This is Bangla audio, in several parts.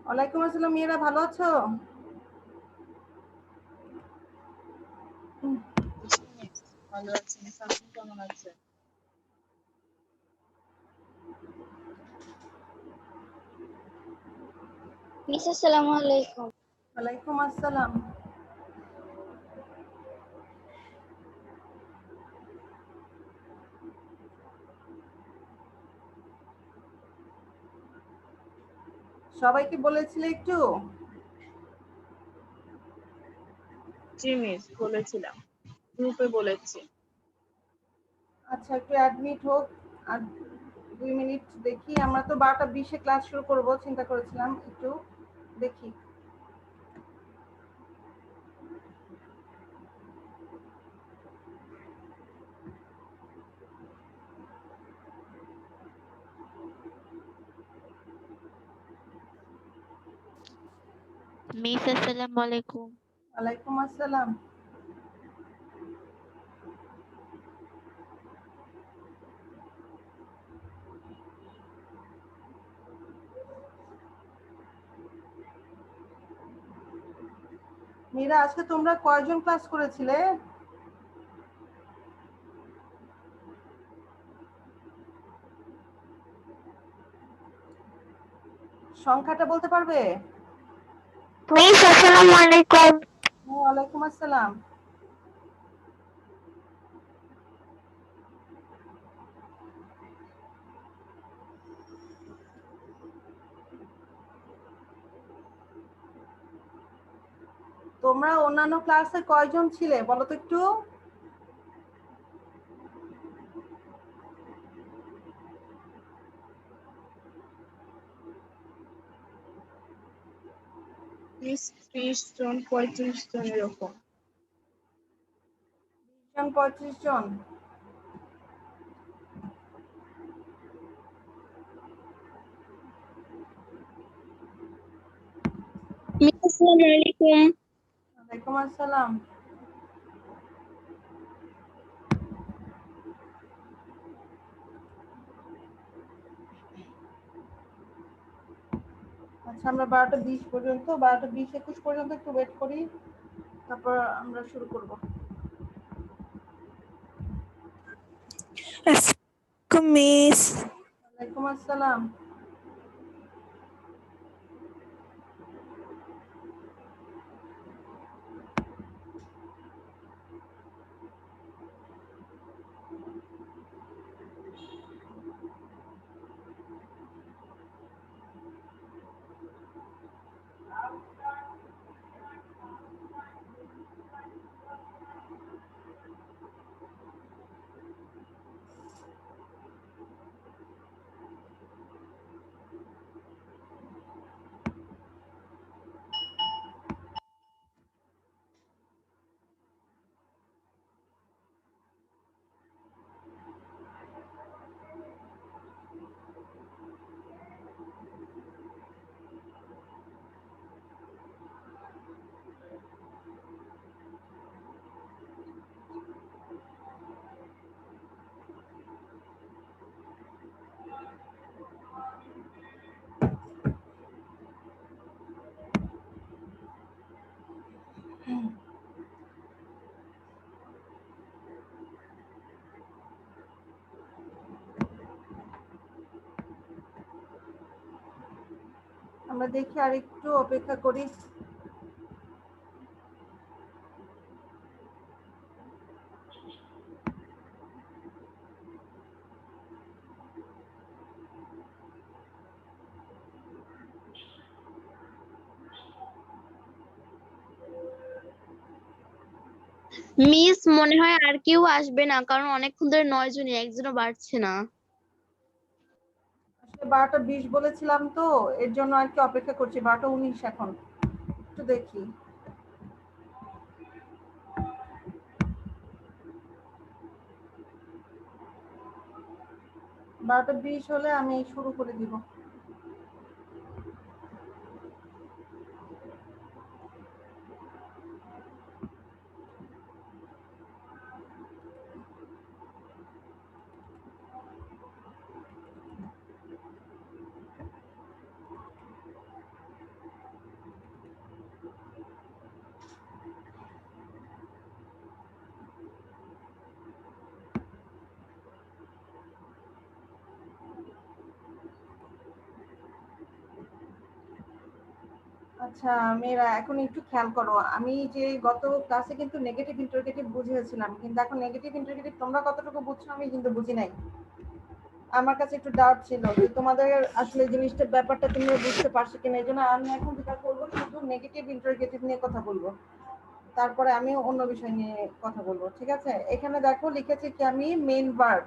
ওয়ালাইকুম আসসালাম মেয়েরা, ভালো আছো? ভালো আছি। আপনি কেমন আছেন? মিস আসসালামু আলাইকুম। ওয়ালাইকুম আসসালাম। সবাইকে বলেছিলে একটু? জি মিস, বলেছিলাম, গ্রুপে বলেছি। আচ্ছা, একটু অ্যাডমিট হোক আর 2 মিনিট দেখি। আমরা তো 12:20 ক্লাস শুরু করব চিন্তা করেছিলাম, একটু দেখি। মিস আসসালামু আলাইকুম। ওয়ালাইকুম আসসালাম। মীরা, আজকে তোমরা কয়জন ক্লাস করেছিলে? সংখ্যাটা বলতে পারবে? মিস আসসালামু আলাইকুম। ওয়ালাইকুম আসসালাম। তোমরা অন্যান্য ক্লাসে কয়জন ছিলে বলো তো একটু? মিস 30 জন 35 জন এরকম। 35 জন। মিস আসসালামু আলাইকুম। ওয়ালাইকুম আসসালাম। আচ্ছা, আমরা 12:20 পর্যন্ত, 12:20-21 পর্যন্ত একটু ওয়েট করি, তারপর আমরা শুরু করব। মিস ওয়ালাইকুম আসসালাম। আমরা দেখি আর একটু অপেক্ষা করি। মিস মনে হয় আর কেউ আসবে না, কারণ অনেকক্ষণ ধরে 9 জনই, একজনও বাড়ছে না। আসলে 12:20 বলেছিলাম তো, এর জন্য আর কি অপেক্ষা করছি। 12:19 এখন, একটু দেখি। 12:20 হলে আমি শুরু করে দিব। আচ্ছা মেয়েরা এখন একটু খেয়াল করো, আমি যে গত ক্লাসে কিন্তু নেগেটিভ ইন্টারোগেটিভ বুঝিয়েছিলাম, কিন্তু এখন নেগেটিভ ইন্টারোগেটিভ তোমরা কতটুকু বুঝছো আমি কিন্তু বুঝি নাই। আমার কাছে একটু ডাউট ছিল যে তোমাদের আসলে জিনিসটা ব্যাপারটা তোমরা বুঝতে পারছো কিনা, এই জন্য আমি এখন যেটা করবো শুধু নেগেটিভ ইন্টারোগেটিভ নিয়ে কথা বলবো, তারপরে আমি অন্য বিষয় নিয়ে কথা বলবো, ঠিক আছে? এখানে দেখো লিখেছি কি আমি মেইন ভার্ব।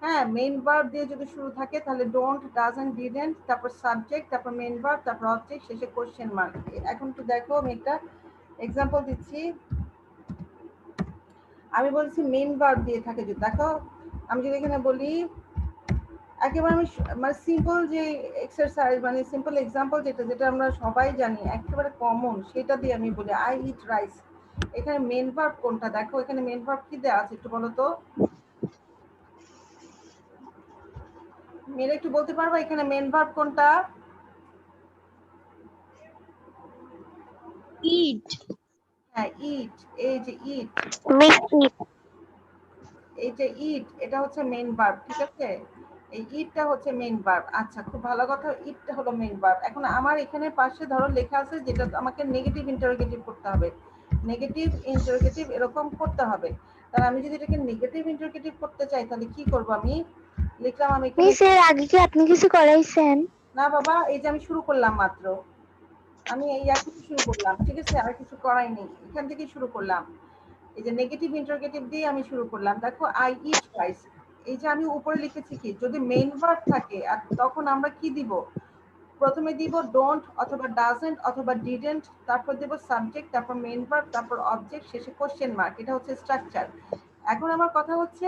হ্যাঁ, মেইন ভার্ব দিয়ে যদি শুরু থাকে তাহলে ডোন্ট, ডাজন্ট, ডিডন্ট, তারপর সাবজেক্ট, তারপর মেইন ভার্ব, তারপর অবজেক্ট, শেষে কোশ্চেন মার্ক। এখন তো দেখো আমি একটা এক্সাম্পল দিচ্ছি। আমি বলছি মেইন ভার্ব দিয়ে থাকে যদি, দেখো আমি যদি এখানে বলি একেবারে আমি মানে সিম্পল যে এক্সারসাইজ মানে সিম্পল এক্সাম্পল যেটা যেটা আমরা সবাই জানি একেবারে কমন, সেটা দিয়ে আমি বলি আই ইট রাইস। এখানে মেন ভার্ব কোনটা? দেখো এখানে মেন ভার্ব কি দেওয়া আছে একটু বলো তো, মেয়েরা একটু বলতে পারবা এখানে মেন ভার্ব কোনটা? ইট। হ্যাঁ ইট, এই যে ইট, Miss it. এই যে ইট এটা হচ্ছে মেইন ভার্ব, ঠিক আছে? এই ইটটা হচ্ছে মেইন ভার্ব। আচ্ছা খুব ভালো কথা, ইটটা হলো মেইন ভার্ব। এখন আমার এখানে পাশে ধরো লেখা আছে যেটা আমাকে নেগেটিভ ইন্টারোগেটিভ করতে হবে, নেগেটিভ ইন্টারোগেটিভ এরকম করতে হবে। তাহলে আমি যদি এটাকে নেগেটিভ ইন্টারোগেটিভ করতে চাই তাহলে কি করব? আমি লিখলাম আমি এখানে, মিস এর আগে কি আপনি কিছু করাইছেন? না বাবা এই যে আমি শুরু করলাম মাত্র, আমি এই এখন শুরু করলাম, ঠিক আছে? আর কিছু করাই নেই, এখান থেকে শুরু করলাম। এই যে নেগেটিভ ইন্টারোগেটিভ দিয়ে আমি শুরু করলাম। দেখো আই ইট রাইস, এই যে আমি উপরে লিখেছি কি যদি মেইন ভার্ব থাকে আর তখন আমরা কি দিব? প্রথমে দিব ডোন্ট অথবা ডাজন্ট অথবা ডিডন্ট, তারপর দেব সাবজেক্ট, তারপর মেইন ভার্ব, তারপর অবজেক্ট, শেষে কোশ্চেন মার্ক। এটা হচ্ছে স্ট্রাকচার। এখন আমার কথা হচ্ছে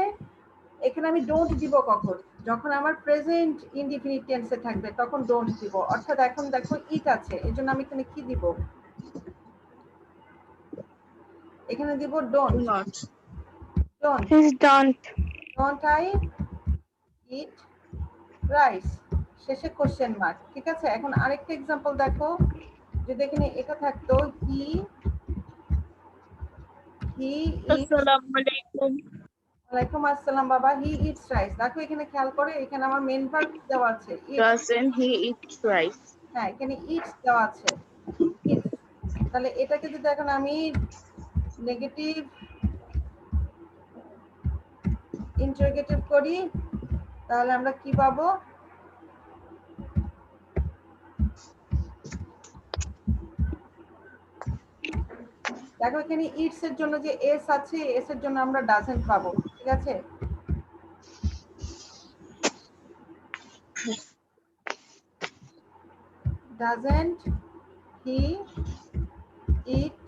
এখানে আমি ডোন্ট দিব কখন? যখন আমার প্রেজেন্ট ইনডিফিনিট টেন্সে থাকবে তখন ডোন্ট দিব। অর্থাৎ এখন দেখো ইট আছে, এজন্য আমি এখানে কি দিব? এখানে দিব don't. Not. Don't, Please don't. Don't I eat rice, শেষে কোশ্চেন মার্ক, ঠিক আছে? এখন আরেকটা এক্সাম্পল দেখো, যদি এখানে এটা থাকতো হি ইট, Assalamu alaikum. ওয়ালাইকুম আসসালাম বাবা, হি ইটস রাইস। দেখো এখানে খেয়াল করে এখানে আমার মেন ভার্ব দেওয়া আছে ইট, Doesn't he eat rice? হ্যাঁ এখানে ইটস দেওয়া আছে ইটস। তাহলে এটাকে যদি এখন আমি নেগেটিভ ইন্টারোগেটিভ করি তাহলে আমরা কি পাবো? দেখো এখানে ইটস এর জন্য যে এস আছে, এস এর জন্য আমরা ডাজন্ট পাবো, ঠিক আছে? ডাজন্ট হি ইট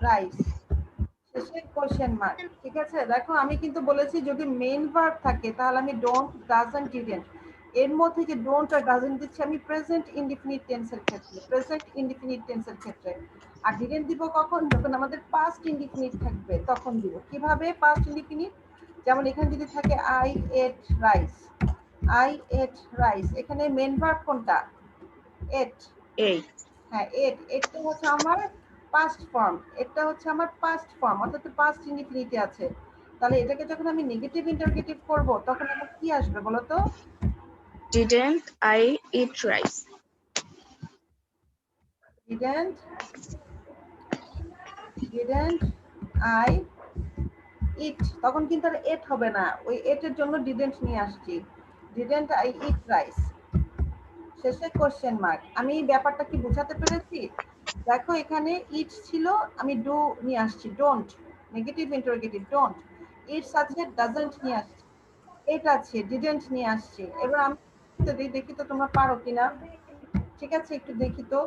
রাইস, শেষে কোশ্চেন মার্ক, ঠিক আছে? দেখো আমি কিন্তু বলেছি যদি মেইন ভার্ব থাকে তাহলে আমি ডোন্ট, ডাজন্ট, ডিডন্ট, এর মধ্যে যে ডোন্ট আর ডাজন্ট দিচ্ছি আমি প্রেজেন্ট ইনডিফিনিট টেন্সের ক্ষেত্রে, প্রেজেন্ট ইনডিফিনিট টেন্সের ক্ষেত্রে। আর ডিডন্ট দিব কখন? যখন আমাদের পাস্ট ইনডিফিনিট থাকবে তখন দিব। কিভাবে পাস্ট ইনডিফিনিট? যেমন এখানে যদি থাকে I ate rice, I ate rice, এখানে মেইন ভার্ব কোনটা? এট। Eight. হ্যাঁ এট, এটা হচ্ছে আমার পাস্ট ফর্ম, এটা হচ্ছে আমার পাস্ট ফর্ম, অর্থাৎ পাস্ট ইনডিফিনিটে আছে। তাহলে এটাকে যখন আমি নেগেটিভ ইন্টারোগেটিভ করব তখন আমার কি আসবে বলো তো? Didn't I eat rice? Didn't, didn't I eat, তখন কিন্তু আর এট হবে না, ওই এটের জন্য ডিডন্ট নিয়ে আসছি, ডিডন্ট আই ইট রাইস, শেষে কোশ্চেন মার্ক। আমি ব্যাপারটা কি বোঝাতে পেরেছি? দেখো এখানে ইট ছিল, আমি ডু নিয়ে আসছি, don't, negative interrogative don't, it's আছে, ডাজন্ট নিয়ে আসছি, এটা আছে, ডিডন্ট নিয়ে আসছি। এবার আমি দেখি তো তোমরা পারো কিনা, ঠিক আছে? একটু দেখি তো।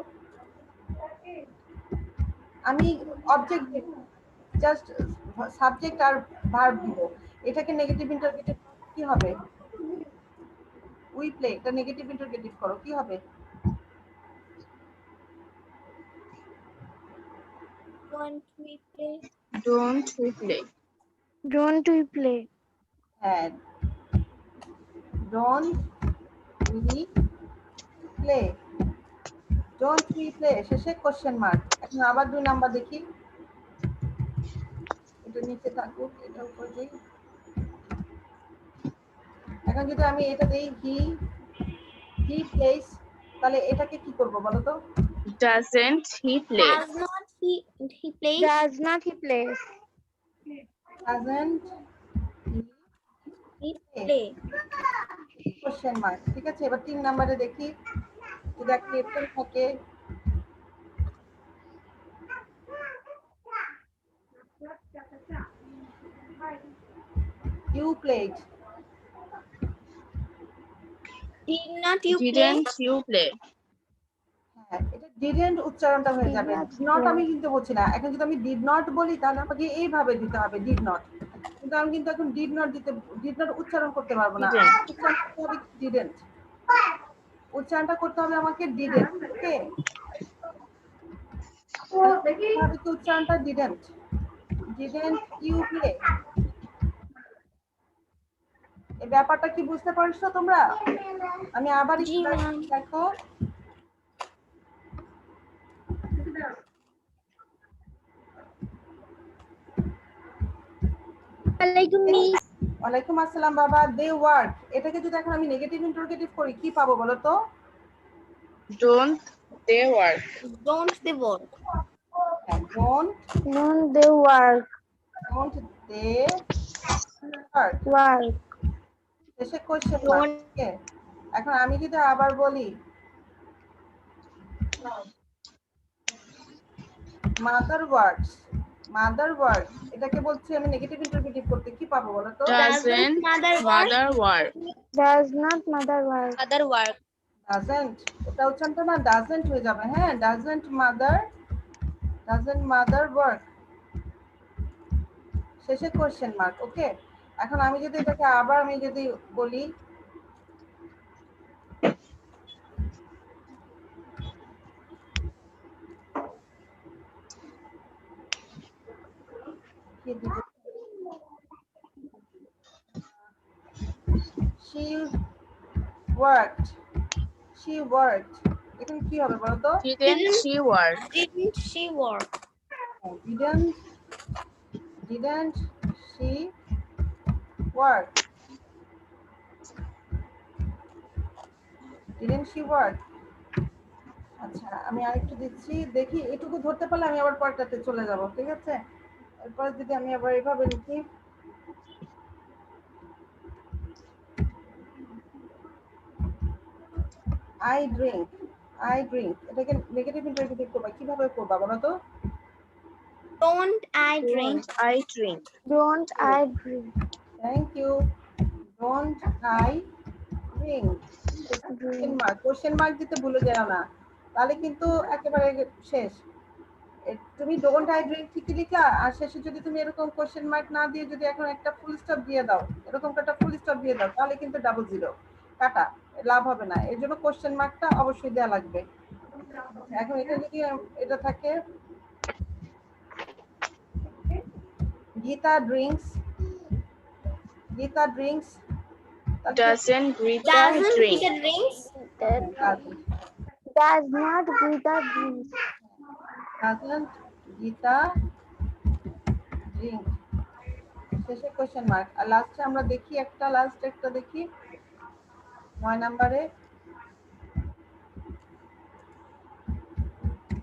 আমি অবজেক্ট জাস্ট সাবজেক্ট আর ভার্ব দিব, এটাকে নেগেটিভ ইন্টারোগেটিভ কি হবে? উই প্লে, এটা নেগেটিভ ইন্টারোগেটিভ করো, কি হবে? Don't we play? Don't we play? Don't we play? হ্যাঁ, don't we play, don't we play, শেষে কোশ্চেন মার্ক। এখন আবার 2 নাম্বার দেখি, এটা নিচে থাকুক, এটা উপরে দিই। এখন যদি আমি এটা দেই হি প্লেস, তাহলে এটাকে কি করব বলো তো? Doesn't he play? Does not he plays? Does not he plays? doesn't He play play. Question mark. ঠিক আছে, এবার 3 নম্বরে দেখি যদি একটা এপ্রিল থাকে। You played. Did not you play? Didn't you play? হ্যাঁ, এটা didn't উচ্চারণটা হয়ে Did যাবে। not Did not play. আমি কিন্তু বলছি না। এখন যদি আমি did not বলি তাহলে আমাকে এইভাবে দিতে হবে did not। কিন্তু আমি কিন্তু এখন did not উচ্চারণ করতে পারবো না। Didn't. উচ্চারণ করতে হবে didn't। উচ্চারণটা করতে হবে আমাকে didn't। ওকে, ভাবে কি উচ্চারণটা didn't you play। এই ব্যাপারটা কি বুঝতে পারছো তোমরা? আমি আবার জি একটু ম্যাম। দেখো। Alaikum miss. ওয়ালাইকুম আসসালাম বাবা। দে ওয়ার্ক, এটাকে যদি এখন আমি নেগেটিভ ইন্টারোগেটিভ করি কি পাবো বলো তো? Don't they work? Don't they work? Don't They work. they work। Work. শেষে কোশ্চেন Don't এখন আমি যদি আবার বলি মাদার ওয়ার্কস, এটাকে বলছি আমি নেগেটিভ ইন্টারোগেটিভ করতে কি পাবো বলো তো? Doesn't mother mother work? Does not mother work? Mother work. doesn't, এটা উচ্চারণটা না doesn't হয়ে যাবে। হ্যাঁ, doesn't mother work, শেষে কোশ্চেন মার্ক। ওকে, এখন আমি যদি এটাকে আবার আমি যদি বলি she worked, এখানে কি হবে বলো তো? Didn't she work? Didn't she work? didn't she work? আচ্ছা, আমি আরেকটু দিচ্ছি, দেখি এটুকু ধরতে পারলে আমি আবার পরেরটাতে চলে যাব। ঠিক আছে, এরপর যদি আমি আবার এইভাবে লিখি I drink, এটাকে নেগেটিভ ইন্টারোগেটিভ করবা কিভাবে করবা বলো তো? Don't I drink? Don't I drink? Don't I drink? Thank you. Don't I drink? Question mark দিতে ভুলে যাও না, তাহলে কিন্তু একেবারে শেষ। তুমি ডোন্ট আই ড্রিঙ্ক ঠিকই লিখলা, আর শেষে যদি তুমি এরকম কোশ্চেন মার্ক না দিয়ে যদি এখন একটা ফুল স্টপ দিয়ে দাও, এরকম একটা ফুল স্টপ দিয়ে দাও, তাহলে কিন্তু ডাবল জিরো কাটা, লাভ হবে না। এর জন্য কোশ্চেন মার্কটা অবশ্যই দেওয়া লাগবে। এখন এটা যদি এটা থাকে Gita drinks, Doesn't Greta Doesn't drink? Peter drinks? Does not Greta drink? doesn't Gita drink, শেষে কোশ্চেন মার্ক। আর লাস্টে আমরা দেখি একটা দেখি 9 নম্বরে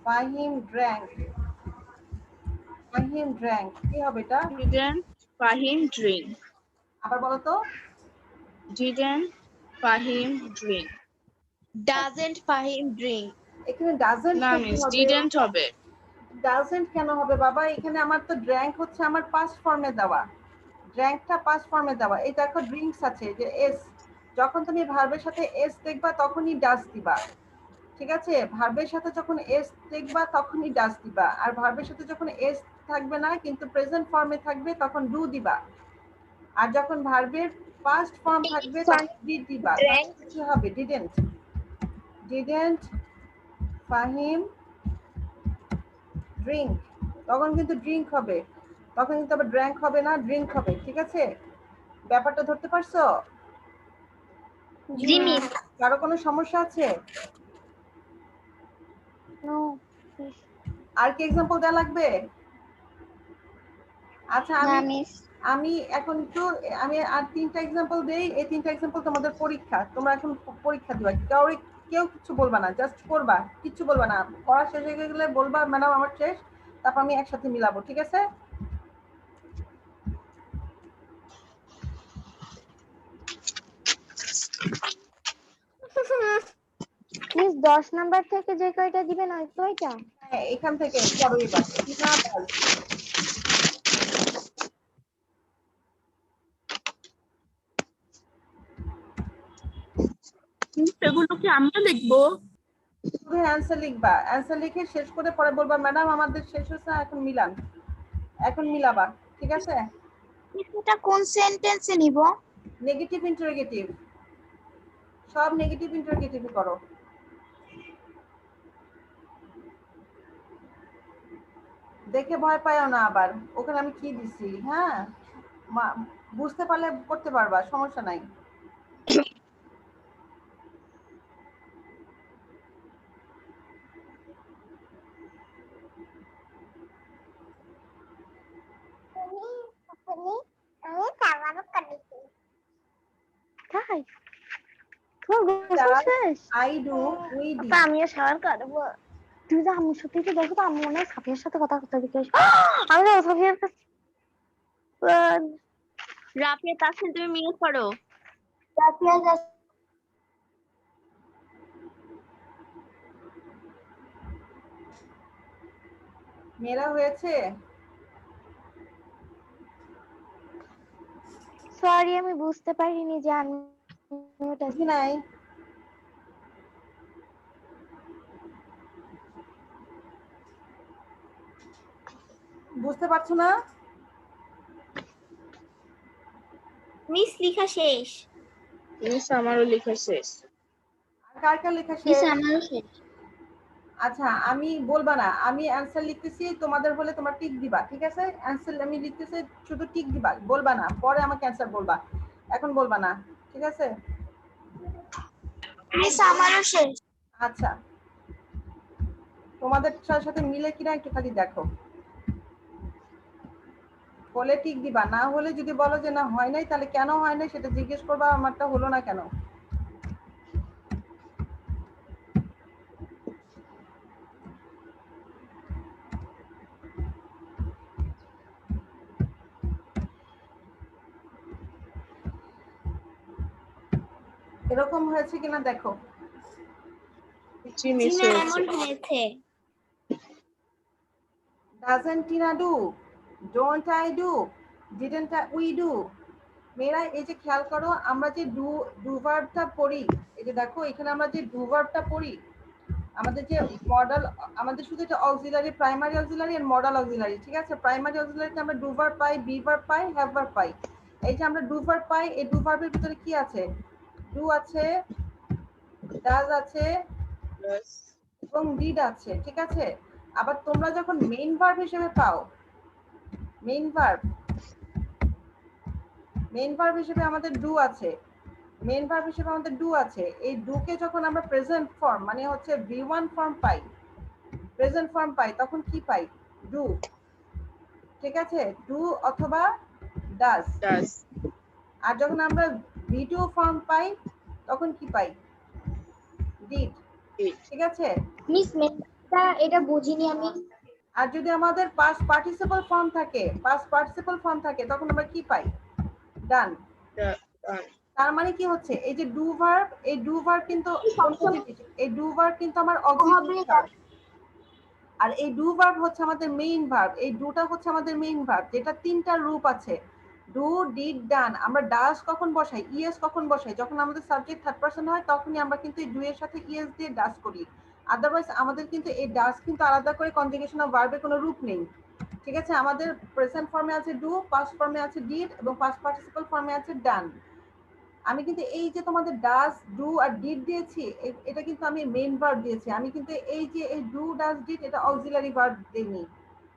ফাহিম drank, কি হবে এটা? Didn't Fahim drink? আবার বলো তো? Didn't Fahim drink? Doesn't Fahim drink? এখানে doesn't না মিস didn't হবে। doesn't কেন হবে বাবা? এখানে আমার তো drank হচ্ছে আমার পাস্ট ফর্মে দেওয়া, ড্র্যাঙ্কটা পাস্ট ফর্মে দেওয়া। এই দেখো ড্রিঙ্কস আছে যে এস, যখন তুমি ভার্বের সাথে এস দেখবা তখনই ডাস দিবা। ঠিক আছে, ভার্বের সাথে যখন এস দেখবা তখনই ডাস দিবা, আর ভার্বের সাথে যখন এস থাকবে না কিন্তু প্রেজেন্ট ফর্মে থাকবে তখন ডু দিবা, আর যখন ভার্বের পাস্ট ফর্ম থাকবে তখন ডিড দিবা। কি হবে? ডিডেন্ট ফাহিম ড্রিঙ্ক, তখন কিন্তু ড্রিঙ্ক হবে, তখন কিন্তু আবার ড্র্যাঙ্ক হবে না, ড্রিঙ্ক হবে। ঠিক আছে, ব্যাপারটা ধরতে পারছো? জি মিস। কারো কোনো সমস্যা আছে? No. আর কি এক্সাম্পল দেওয়া লাগবে? আচ্ছা, না মিস। আমি এখন একটু আমি আর 3টা এক্সাম্পল দেই। এই 3টা এক্সাম্পল তোমাদের পরীক্ষা, তোমরা এখন পরীক্ষা দিবা। কেউ কিছু বলবা না, জাস্ট করবা, কিচ্ছু বলবা না। পড়া শেষ হয়ে গেলে বলবা ম্যাডাম আমার শেষ, তারপর আমি একসাথে মিলাবো, ঠিক আছে? মিস 10 নাম্বার থেকে যে কয়টা দিবেন ওই কয়টা? হ্যাঁ, এখান থেকে পড়ো এবার। টিনা দাস। এগুলো কি আমরা লিখবো? শুধু অ্যান্সার লিখবা, অ্যান্সার লিখে শেষ করে পরে বলবা ম্যাডাম আমাদের শেষ হয়েছে, এখন মিলান, এখন মিলাবা, ঠিক আছে? এটা কোন সেন্টেন্সে নিব? নেগেটিভ ইন্টারোগেটিভ, সব নেগেটিভ ইন্টারোগেটিভ করো। দেখে ভয় পাইও না আবার, ওখানে আমি কি দিছি। হ্যাঁ, বুঝতে পারলে করতে পারবা, সমস্যা নাই। তাই তোমার গোসল শেষ? I do, we D. তা আমিও শাওয়ার করবো। তুই যে আমি সত্যি তো দেখো তো আমি মনে হয় সাফিয়ার সাথে কথা করতে দিকে আমি যাবো সাফিয়ার কাছে। রাফিয়া তাসনিম তুমি মিউট করো। মেয়েরা হয়েছে? সরি আমি বুঝতে পারিনি যে আমি বুঝি নাই। বুঝতে পারছো না? মিস লিখা শেষ। মিস আমারও লেখা শেষ। আর কার কার লেখা মিস শেষ? আমারও শেষ। আচ্ছা, আমি বলবা না, আমি অ্যান্সার লিখতেছি, তোমাদের হলে তোমরা টিক দিবা, ঠিক আছে? অ্যান্সার আমি লিখতেছি, শুধু টিক দিবা, বলবা না, পরে আমাকে অ্যান্সার বলবা, এখন বলবা না, ঠিক আছে? মিস আমারও শেষ। আচ্ছা, তোমাদের সাথে মিলে কিনা একটু খালি দেখো, বলে টিক দিবা, না হলে যদি বলো যে না হয় নাই, তাহলে কেন হয় নাই সেটা জিজ্ঞেস করবা, আমারটা হলো না কেন। এরকম হয়েছে কিনা দেখো। জি মিস জিনা হয়েছে। এমন হয়েছে। Doesn't Tina do? Don't I do? Didn't we do? মেয়েরা এই যে খেয়াল করো, আমরা যে ডু ভার্বটা পড়ি, এই যে দেখো এখানে আমরা যে ডু ভার্বটা পড়ি, আমাদের যে মডেল, আমাদের শুধু এটা অক্সিলারি, প্রাইমারি অক্সিলারি আর মডেল অক্সিলারি, ঠিক আছে? প্রাইমারি অক্সিলারিতে আমরা ডু ভার্ব পাই, বি ভার্ব পাই, হ্যাভ ভার্ব পাই। এই যে আমরা ডু ভার্ব পাই, এই ডু ভার্বের ভিতরে কি আছে? ডু আছে, ডাজ আছে এবং ডিড আছে, ঠিক আছে? আবার তোমরা যখন মেইন ভার্ব হিসেবে পাও, মেইন ভার্ব হিসেবে আমাদের ডু আছে, মেইন ভার্ব হিসেবে আমাদের ডু আছে। এই ডু কে যখন আমরা প্রেজেন্ট ফর্ম মানে হচ্ছে V1 ফর্ম পাই, প্রেজেন্ট ফর্ম পাই, তখন কি পাই? ডু, ঠিক আছে? ডু অথবা ডাজ। আর যখন আমরা V2 ফর্ম পাই তখন কি পাই? ডিড, ঠিক আছে? মিস এটা বুঝিনি আমি। আর যদি আমাদের পাস্ট পার্টিসিপল ফর্ম থাকে, তখন আমরা কি পাই? ডান। তার মানে কি হচ্ছে, এই যে ডু ভার্ব, এই ডু ভার্ব কিন্তু এই ডু ভার্ব কিন্তু আমার অক্সিলারি ভার্ব, আর এই ডু ভার্ব হচ্ছে আমাদের মেইন ভার্ব। এই ডুটা হচ্ছে আমাদের মেইন ভার্ব, যেটা তিনটা রূপ আছে, ডু, ডিড, ডান। আমরা ডাস কখন বসাই, ইএস কখন বসাই? যখন আমাদের সাবজেক্ট থার্ড পারসন হয় তখনই আমরা কিন্তু এই ডু এর সাথে ইএস দিয়ে ডাস করি। আদারওয়াইজ আমাদের কিন্তু এই ডাস কিন্তু আলাদা করে কনজুগেশন অফ ভার্বের কোনো রূপ নেই, ঠিক আছে? আমাদের প্রেজেন্ট ফর্মে আছে ডু, পাস্ট ফর্মে আছে ডিড এবং পাস্ট পার্টিসিপল ফর্মে আছে ডান। আমি কিন্তু এই যে তোমাদের ডাস, ডু আর ডিড দিয়েছি, এটা কিন্তু আমি মেইন ভার্ব দিয়েছি। আমি কিন্তু এই যে এই ডু, ডাস, ডিড এটা অক্সিলারি ভার্ব দেইনি।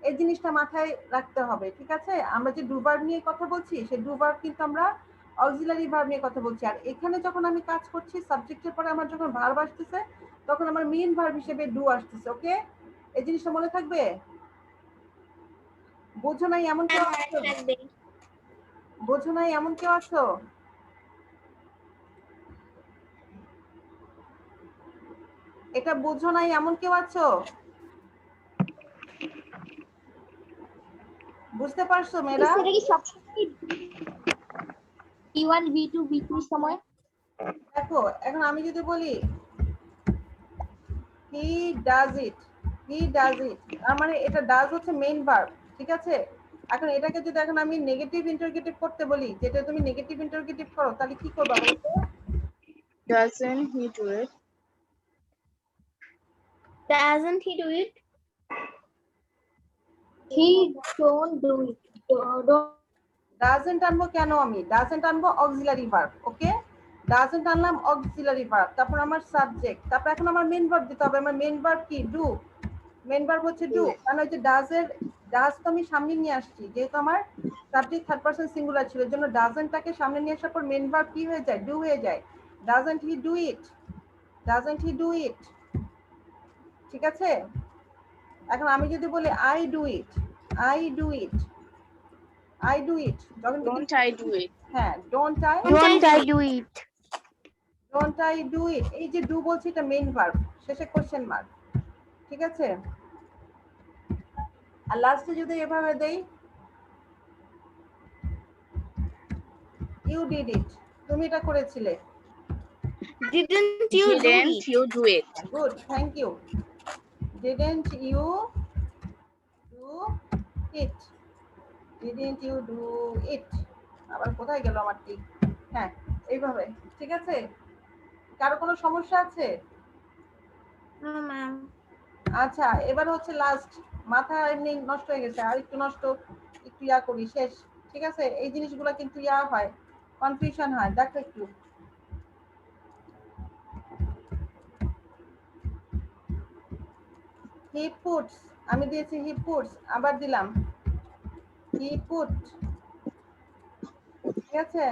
এই জিনিসটা মাথায় রাখতে হবে, ঠিক আছে? আমরা যে ডু ভার্ব নিয়ে কথা বলছি, সেই ডু ভার্ব কিন্তু আমরা অক্সিলারি ভার্ব নিয়ে কথা বলছি। আর এখানে যখন আমি কাজ করছি, সাবজেক্টের পরে আমার যখন ভার্ব আসতেছে, তখন আমার মেইন ভার্ব হিসেবে ডু আসতেছে। ওকে, এই জিনিসটা মনে থাকবে? বোঝো নাই এমন কেউ আছো? বোঝো নাই এমন কেউ আছো? এটা বুঝো নাই এমন কেউ আছো? বুঝতে পারছো মেয়েরা? সেটা কি সবসময় B1 B2 B3 সময়? দেখো এখন আমি যদি বলি he does it, he does it, তার মানে এটা ডাজ হচ্ছে মেইন ভার্ব, ঠিক আছে? এখন এটাকে যদি এখন আমি নেগেটিভ ইন্টারগেটিভ করতে বলি, যেটা তুমি নেগেটিভ ইন্টারগেটিভ করো, তাহলে কি করবা বলো তো? Doesn't he do it? Doesn't he do it? He don't do it. Don't. Doesn't আনবো কেন আমি? ডাজেন্ট আনবো অক্সিলারি ভার্ব, ওকে? ডাজেন্ট আনলাম অক্সিলারি ভার্ব, তারপর আমার সাবজেক্ট, তারপর এখন আমার মেইন ভার্ব দিতে হবে। আমার মেইন ভার্ব কি? ডু। মেইন ভার্ব হচ্ছে ডু, কারণ ওই যে ডাজের ডাজ তো আমি সামনে নিয়ে আসছি, যেহেতু আমার সাবজেক্ট থার্ড পারসন সিঙ্গুলার ছিল, এর জন্য ডাজেন্টটাকে সামনে নিয়ে আসার পর মেইন ভার্ব কি হয়ে যায়? ডু হয়ে যায়। Doesn't he do it, doesn't he do it, ঠিক আছে? এখন আমি যদি বলি I do it, I do it, I do it, যখন Don't I do it? হ্যাঁ don't I, Don't I do it? Don't I do it, এই যে ডু বলছি এটা মেইন ভার্ব, শেষে কোশ্চেন মার্ক, ঠিক আছে? আর লাস্টে যদি এভাবে দেই ইউ ডিড ইট, তুমি এটা করেছিলে। Didn't you do Didn't it? you do it? Good, thank you. Didn't you do it, didn't you do it, আবার কোথায় গেল আমার টিক? হ্যাঁ এইভাবে, ঠিক আছে? কারো কোনো সমস্যা আছে? No, ma'am. আচ্ছা এবার হচ্ছে লাস্ট, মাথা এমনি নষ্ট হয়ে গেছে, আর একটু নষ্ট, একটু ইয়া করি, শেষ, ঠিক আছে? এই জিনিসগুলো কিন্তু ইয়া হয়, কনফিউশন হয়, দেখো একটু। হি পুটস, আমি দিয়েছি হি পুটস, আবার দিলাম হি পুট, ঠিক আছে?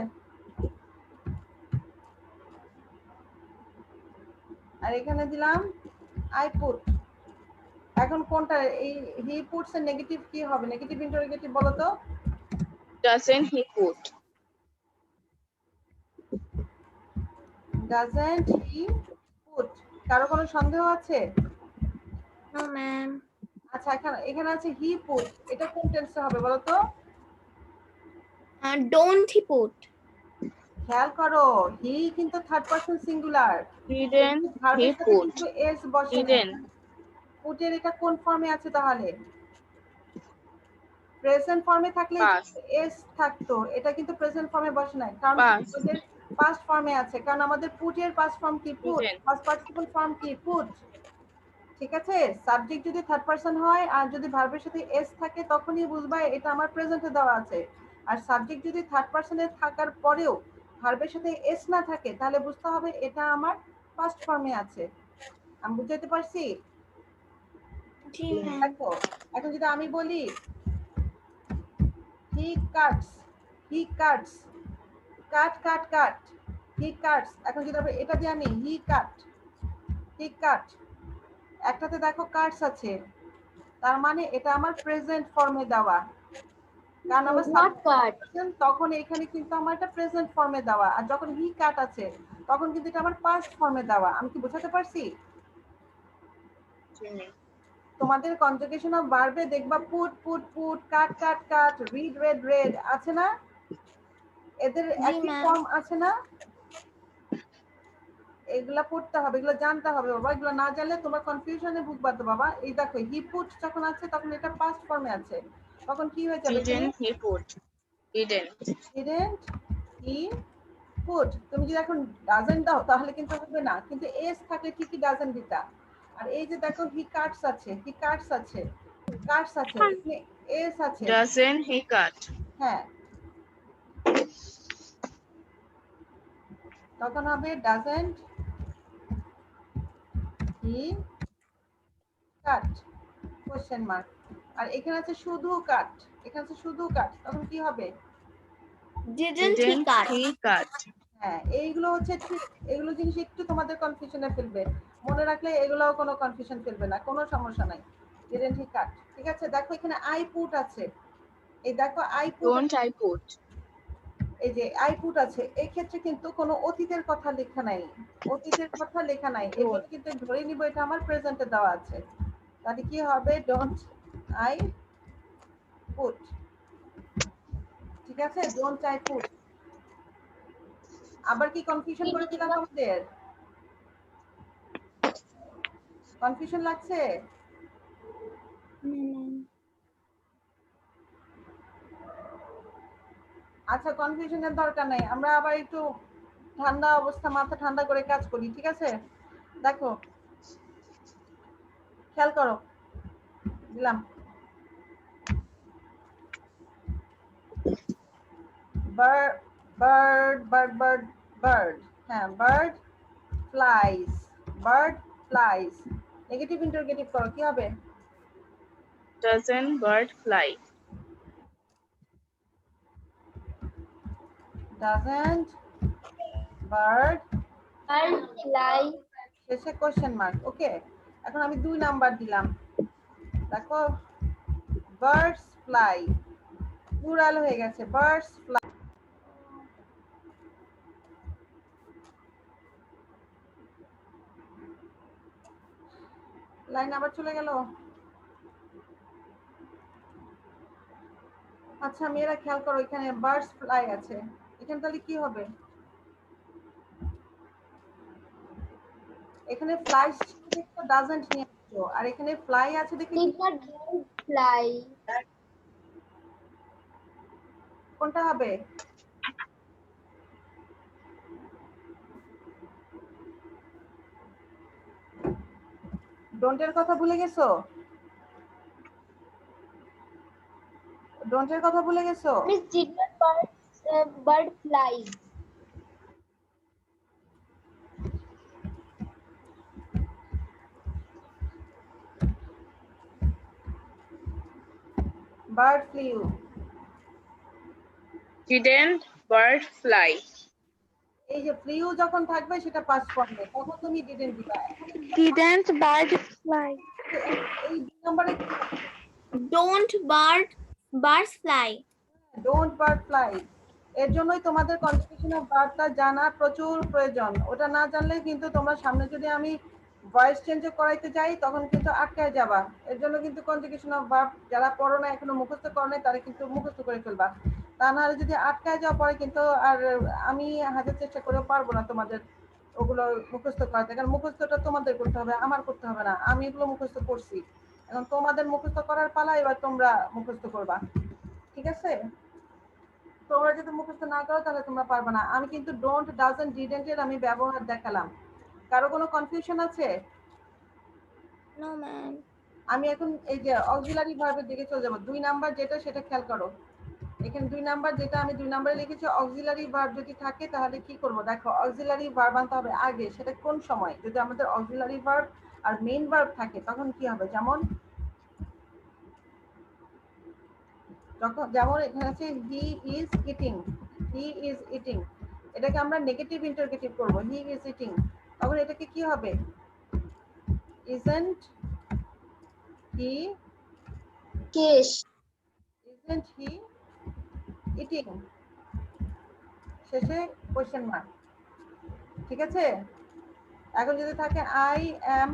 আর এখানে দিলাম আই পুট। এখন কোনটা এই হি পুটস এর নেগেটিভ কি হবে? নেগেটিভ ইন্টারোগেটিভ বলো তো? Doesn't he put? Doesn't he put. কারো কোনো সন্দেহ আছে? No, ma'am. আচ্ছা এখানে এখানে আছে হি পুট, এটা কোন টেন্সে হবে বলো তো? Don't he put? খেয়াল করো, হি কিন্তু থার্ড পারসন সিঙ্গুলার, Didn't ভার্বের he সাথে put? কিন্তু এস বসে না। Didn't. পুটের এটা কোন ফর্মে আছে তাহলে? প্রেজেন্ট ফর্মে থাকলে Past. এস থাকতো, এটা কিন্তু প্রেজেন্ট ফর্মে বসে নাই, কারণ Past. আমাদের পাস্ট ফর্মে আছে, কারণ আমাদের পুটের পাস্ট ফর্ম কি? Put. Didn't. Past participle form কি? পুট, ঠিক আছে? সাবজেক্ট যদি থার্ড পারসন হয় আর যদি ভার্বের সাথে এস থাকে, তখনই বুঝবা এটা আমার প্রেজেন্টে দেওয়া আছে। আর সাবজেক্ট যদি থার্ড পারসনে থাকার পরেও ভার্বের সাথে এস না থাকে, তাহলে বুঝতে হবে এটা আমার পাস্ট ফর্মে আছে। আমি বুঝাতে পারছি? জি ম্যাম। দেখো এখন যদি আমি বলি হি কাটস, হি কাটস, কাট কাট কাট, হি কাটস, এখন যদি এটা দিয়ে আমি হি কাট, হি কাট, একটাতে দেখো কাটস আছে, তার মানে এটা আমার প্রেজেন্ট ফর্মে দেওয়া, কারণ আমার Not cut. তখন এখানে কিন্তু আমার এটা প্রেজেন্ট ফর্মে দেওয়া, আর যখন হি কাট আছে তখন কিন্তু এটা আমার পাস্ট ফর্মে দেওয়া। আমি কি বোঝাতে পারছি? তোমাদের কনজুগেশন অফ ভার্বে দেখবা পুট পুট পুট, কাট কাট কাট, রিড রেড রেড আছে না? এদের একই ma'am. ফর্ম আছে না? এগুলা পড়তে হবে, এগুলো জানতে হবে বাবা, এগুলো না জানলে তোমার কনফিউশনে ভুগবা তো বাবা। এই দেখো হি পুট যখন আছে তখন এটা পাস্ট ফর্মে আছে, তখন কি হয়ে যাবে? Didn't he put? Didn't. Didn't he put. তুমি যদি এখন ডাজন্ট দাও তাহলে কিন্তু হবে না, কিন্তু এস থাকলে ঠিকই ডাজন্ট দিতা। আর এই যে দেখো হি কাটস আছে, হি কাটস আছে, কাটস আছে, এখানে এস আছে, Doesn't he cut? হ্যাঁ তখন হবে doesn't he cut, question mark. আর এখানে আছে শুধু কাট, এখানে আছে শুধু কাট, তখন কি হবে? Didn't he Didn't cut? he cut? হ্যাঁ এইগুলো হচ্ছে ঠিক, এগুলো জিনিস একটু তোমাদের কনফিউশনে ফেলবে, মনে রাখলে এগুলোও কোনো কনফিউশন ফেলবে না, কোনো সমস্যা নাই। ডিডন্ট হি কাট, ঠিক আছে? দেখো এখানে আই পুট আছে, এই দেখো I put, Don't I put? এই যে আই পুট আছে, এই ক্ষেত্রে কিন্তু কোনো অতীতের কথা লেখা নাই, অতীতের কথা লেখা নাই, এই জন্য কিন্তু ধরে নিব এটা আমার প্রেজেন্টে দেওয়া আছে। তাহলে কি হবে, ডোন্ট আই পুট। ঠিক আছে, ডোন্ট আই পুট। আবার কি কনফিউশন করে দিলাম তোমাদের? কনফিউশন লাগছে? আচ্ছা, কনফিউশনের দরকার নাই, আমরা আবার একটু ঠান্ডা অবস্থা, মাথা ঠান্ডা করে কাজ করি। ঠিক আছে, দেখো খেয়াল করো, দিলাম bird bird bird bird bird, হ্যাঁ bird flies, bird flies. Negative interrogative করো, কি হবে? Doesn't bird fly? Doesn't bird fly. শেষে কোশ্চেন মার্ক। ওকে, এখন আমি 2 নাম্বার দিলাম। দেখো বার্ডস ফ্লাই, প্লুরাল হয়ে গেছে, বার্ডস ফ্লাই। লাইন আবার চলে গেল। আচ্ছা মেয়েরা খেয়াল করো, এখানে বার্ডস ফ্লাই আছে, এখানে তাহলে কি হবে? এখানে ফ্লাই দেখো ডাজন্ট নিয়ে আসছো, আর এখানে ফ্লাই আছে দেখে কি ফ্লাই। কোনটা হবে? ডোন্টের কথা ভুলে গেছো? ডোন্টের কথা ভুলে গেছো? Miss did not bird fly. Bird flew. Didn't bird fly? এই যে ফ্লিউ যখন থাকবে সেটা পাস্ট ফর্মে, তখন তুমি ডিডেন্ট দিবা। Didn't bird fly? এই 2 নম্বরে Don't birds fly. Don't bird fly, এর জন্যই তোমাদের কনজুগেশন অফ ভার্বটা জানা প্রচুর প্রয়োজন। ওটা না জানলে কিন্তু তোমরা সামনে যদি আমি ভয়েস চেঞ্জ করাইতে যাই তখন কিন্তু আটকায় যাবা। এর জন্য কিন্তু কনজুগেশন অফ ভার্ব যারা পড়ো না, এখনো মুখস্থ করো না, তারা কিন্তু মুখস্থ করে ফেলবা। তা নাহলে যদি আটকায় যাওয়া পরে কিন্তু আর আমি হাজার চেষ্টা করেও পারবো না তোমাদের ওগুলো মুখস্থ করাতে, কারণ মুখস্থটা তোমাদের করতে হবে, আমার করতে হবে না। আমি এগুলো মুখস্থ করছি, এখন তোমাদের মুখস্থ করার পালা, এবার তোমরা মুখস্থ করবা। ঠিক আছে, তোমরা যদি মুখস্থ না করো তাহলে তোমরা পারবে না। আমি কিন্তু ডোন্ট ডাজন্ট ডিডন্ট এর আমি ব্যবহার দেখালাম। কারো কোনো কনফিউশন আছে? No, ma'am. আমি এখন এই যে অক্সিলারি ভার্বের দিকে চলে যাব। 2 নাম্বার যেটা সেটা খেয়াল করো, এখানে 2 নাম্বার যেটা আমি 2 নাম্বারে লিখেছি, অক্সিলারি ভার্ব যদি থাকে তাহলে কি করব? দেখো অক্সিলারি ভার্ব আনতে হবে আগে, সেটা কোন সময়? যদি আমাদের অক্সিলারি ভার্ব আর মেইন ভার্ব থাকে তখন কি হবে? যেমন এখানে আছে he is eating, he is eating, এটাকে আমরা নেগেটিভ ইন্টারগেটিভ করব, হি ইজ ইটিং। তখন এটাকে কি হবে? Isn't he isn't he eating, শেষে কোশ্চেন মার্ক। ঠিক আছে, এখন যদি থাকে আই এম,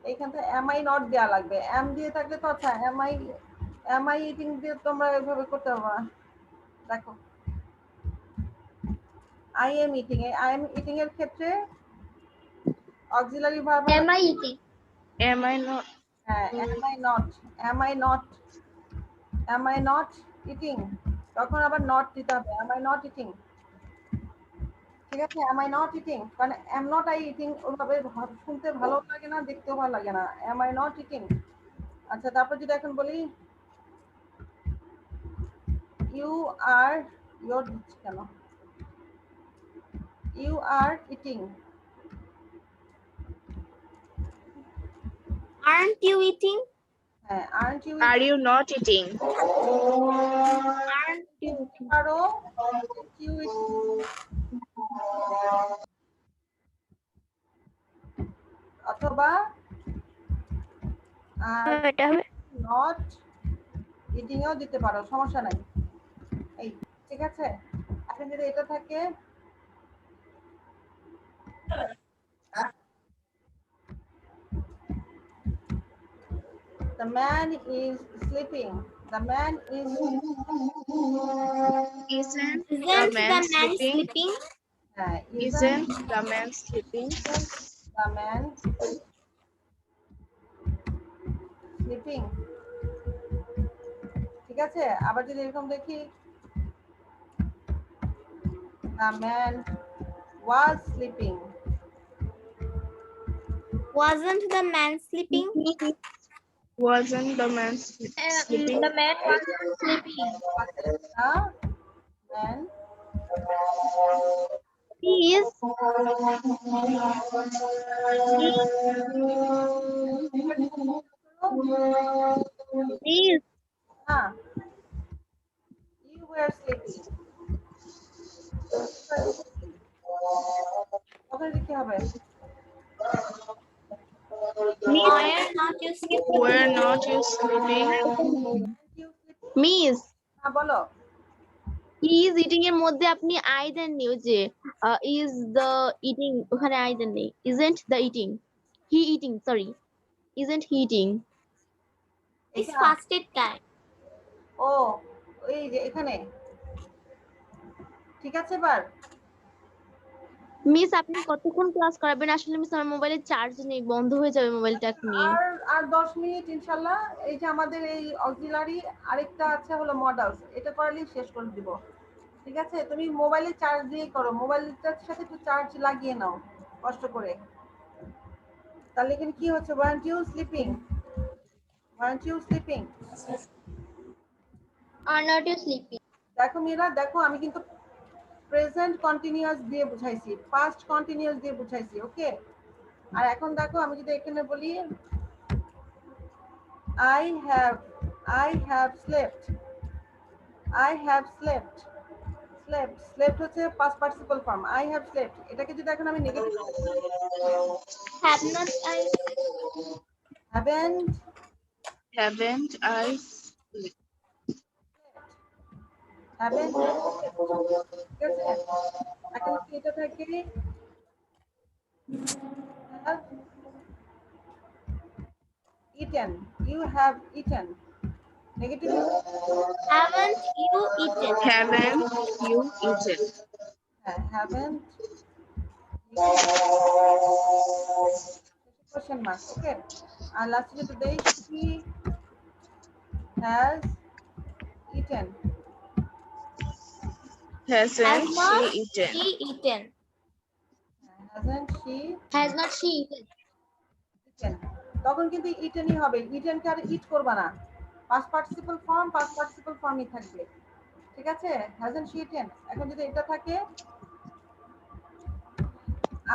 এইখান থেকে এম আই নট দেওয়া লাগবে, এম দিয়ে থাকলে তো আচ্ছা এম আই ইটিং দিয়ে তোমরা এভাবে করতে পারবে না। দেখো আই এম ইটিং, এই আই এম ইটিং এর ক্ষেত্রে auxiliary verb Am I eating? Am I not? হ্যাঁ, am I not eating, তখন আবার নট দিতে হবে, am I not eating। ঠিক আছে, am I not eating, কারণ am not I eating ওভাবে শুনতে ভালো লাগে না, দেখতেও ভালো লাগে না, am I not eating। আচ্ছা, তারপর যদি এখন বলি you are, your দিচ্ছি কেন, you are eating, Aren't you eating? হ্যাঁ aren't you Are you not eating? Aren't you eating? আরো you eating, অথবা এটা হবে not ইটিংও দিতে পারো, সমস্যা নাই। এই ঠিক আছে, এখন যদি এটা থাকে the man is sleeping, the man is Isn't the Isn't the man man sleeping? sleeping? Isn't the man sleeping? the man sleeping, ঠিক আছে। আবার যদি এরকম দেখি the man was sleeping, Wasn't the man sleeping? Wasn't the man sleeping? The man wasn't sleeping. the man Please, please. হ্যাঁ you were sleeping, তখন এটা কি হবে? Were not you sleeping? Were not you sleeping? You sleeping? Miss, হ্যাঁ বলো। হি ইজ ইটিং এর মধ্যে আপনি আই দেন নি, ওই যে ইজ দ্য ইটিং, ওখানে আই দেন নেই। Isn't the eating, he eating, sorry, isn't he eating. This fasted guy. ও এই যে এখানে, ঠিক আছে। এবার মিস আপনি কতক্ষণ ক্লাস করাবেন? আসলে মিস আমার মোবাইলে চার্জ নেই, বন্ধ হয়ে যাবে মোবাইলটা এখনই। আর আর 10 মিনিট ইনশাআল্লাহ। এই যে আমাদের এই অক্সিলারি আরেকটা আছে হলো মডেলস, এটা করালেই শেষ করে দিব, ঠিক আছে। তুমি মোবাইলে চার্জ দিয়ে করো, মোবাইলটার সাথে একটু চার্জ লাগিয়ে নাও কষ্ট করে। তাহলে এখানে কি হচ্ছে? weren't you sleeping, weren't you sleeping? Are not you sleeping? দেখো মীরা, দেখো আমি কিন্তু প্রেজেন্ট কন্টিনিউয়াস দিয়ে বুঝাইছি, পাস্ট কন্টিনিউয়াস দিয়ে বুঝাইছি, ওকে। আর এখন দেখো আমি যদি এখানে বলি I have slept, I have slept, slept হচ্ছে past participle form, I have slept। এটাকে যদি এখন আমি negative Have not I? haven't Haven't I? haven't ঠিক আছে। এখন কি এটা থাকে have eaten, you have eaten, negative Haven't you eaten? Haven't you eaten? haven't question mark, okay। আর লাস্টে যেটা দেই she has eaten, Hasn't Has not she eaten? she eaten? hasn't she Has not she eaten? eaten, তখন কিন্তু ইটেনই হবে, ইটেনকে আর ইট করবা না, পাস্ট পার্টিসিপল ফর্মই থাকবে, ঠিক আছে। hasn't she eaten। এখন যদি এটা থাকে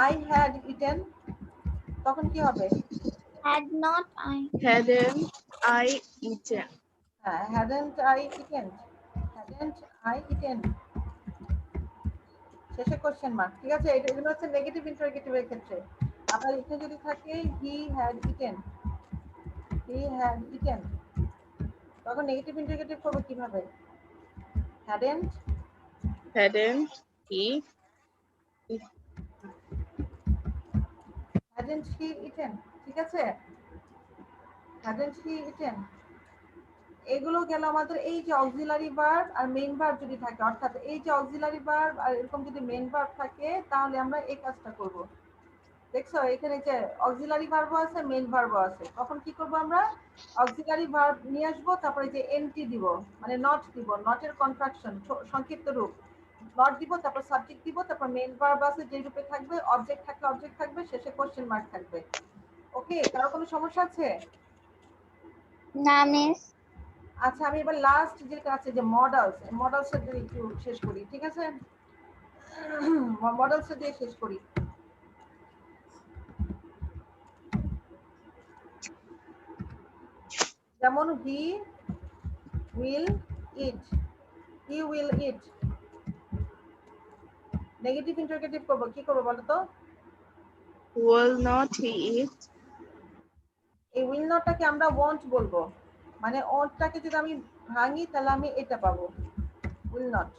I had eaten, তখন কি হবে? Had not I? Hadn't I eaten? হ্যাঁ hadn't I eaten, hadn't I eaten, শেষে কোশ্চেন মার্ক, ঠিক আছে। এগুলো হচ্ছে নেগেটিভ ইন্টারোগেটিভের ক্ষেত্রে। আবার এখানে যদি থাকে he had eaten, তখন নেগেটিভ ইন্টারোগেটিভ করবো কিভাবে? hadn't he eaten, ঠিক আছে। hadn't he eaten, এগুলো গেল আমাদের এই যে অক্সিলারি ভার্ব আর মেইন ভার্ব যদি থাকে, অর্থাৎ এই যে অক্সিলারি ভার্ব আর এরকম যদি মেইন ভার্ব থাকে তাহলে আমরা এই কাজটা করব। দেখছো এখানে যে অক্সিলারি ভার্বও আছে, মেইন ভার্বও আছে, তখন কি করব আমরা? অক্সিলারি ভার্ব নিয়ে আসবো, তারপরে যে এনটি দিব, মানে নট দিব, নটের কন্ট্রাকশন সংক্ষিপ্ত রূপ, নট দিব, তারপর সাবজেক্ট দিব, তারপর মেইন ভার্ব আছে যে রূপে থাকবে, অবজেক্ট থাকলে অবজেক্ট থাকবে, শেষে কোশ্চেন মার্ক থাকবে, ওকে। কারো কোনো সমস্যা আছে? না মিস। আচ্ছা আমি এবার লাস্ট যেটা আছে যে মডেলস এর দিয়ে একটু শেষ করি, ঠিক আছে। মডেলস দিয়ে শেষ করি। যেমন he will it, negative interrogative করব, কি করব বলো তো? will not he eat? এই উইল নটটাকে আমরা ওয়ান্ট বলবো, মানে ওয়ান্টটাকে যদি আমি ভাঙি তাহলে আমি এটা পাবো, উইল নট।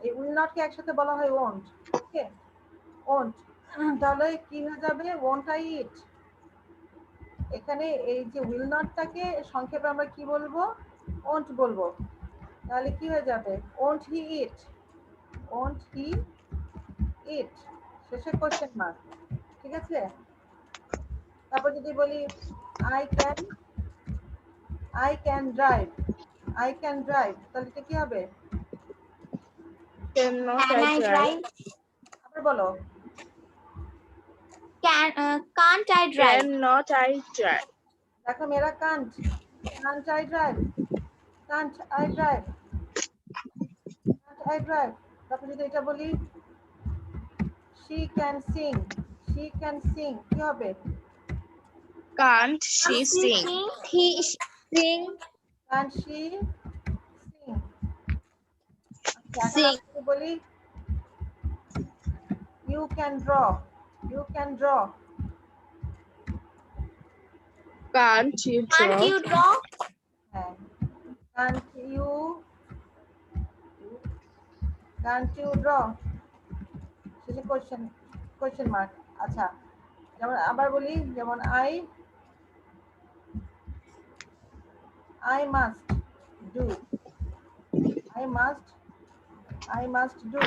এই উইল নট কে একসাথে বলা হয় ওন্ট। Okay, won't. তাহলে কি হয়ে যাবে, ওন্ট আই ইট। এখানে এই যে উইল নটটাকে সংক্ষেপে আমরা কি বলবো, ওন্ট বলবো। তাহলে কি হয়ে যাবে, ওন্ট হি ইট, ওন্ট হি ইট, শেষে কোশ্চেন মার্ক। ঠিক আছে, তারপর যদি বলি I can drive, I can drive, তাহলে এটা কি হবে, Cannot Can I I drive? drive? আবার বলো, Can't I drive? Cannot I drive? দেখো মেরা can't, can't I drive, can't I drive, can't I drive. তারপর যদি এটা বলি she can sing, she can sing, কি হবে, Can't she sing? He sing. can she sing। আচ্ছা, এখন Sing. আমি যদি বলি you can draw, you can draw, Can't you Can't draw? you draw? হ্যাঁ, can't you draw, শেষে কোশ্চেন মার্ক। আচ্ছা, যেমন আবার বলি, যেমন I must do, I must do,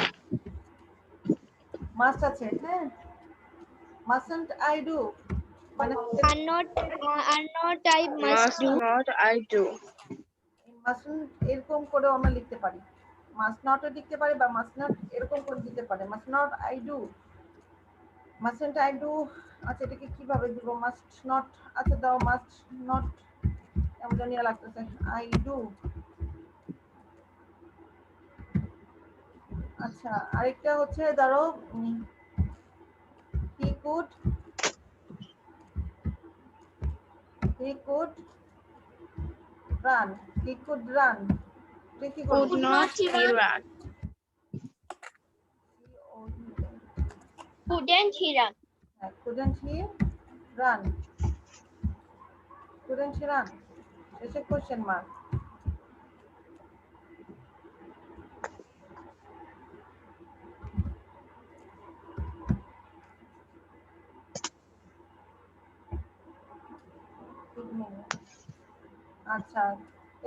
must আছে, হ্যাঁ, mustn't I do, মানে Are not I must Must do. not I do? mustn't এরকম করেও আমরা লিখতে পারি, must not ও লিখতে পারি বা must not এরকম করে দিতে পারে, must not I do, mustn't I do। আচ্ছা, এটাকে কিভাবে দিব, must not, আচ্ছা দাও must not, এমন জানি লাগতেছে, I do। আচ্ছা, আরেকটা হচ্ছে ধরো he could run, he could run, এটা কি করবো, Could not he run? Couldn't he run? হ্যাঁ, couldn't he run, couldn't he run, শেষে কোশ্চেন মার্ক। আচ্ছা,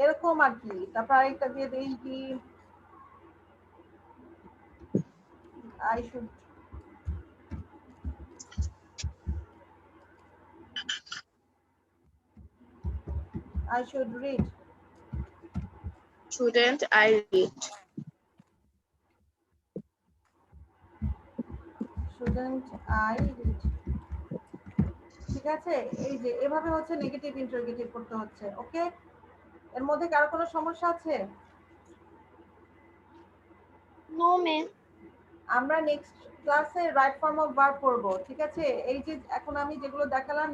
এরকম আর কি। তারপর আরেকটা দিয়ে দিই কি, I should read, Shouldn't I read? shouldn't I read। ঠিক আছে, এই যে এভাবে হচ্ছে নেগেটিভ ইন্টারোগেটিভ করতে হচ্ছে। ওকে, এর মধ্যে কারো কোনো সমস্যা আছে? No, ma'am. আমরা নেক্সট ক্লাসে রাইট ফর্ম অফ ভার্ব করব। ঠিক আছে, এই যে এখন আমি যেগুলো দেখালাম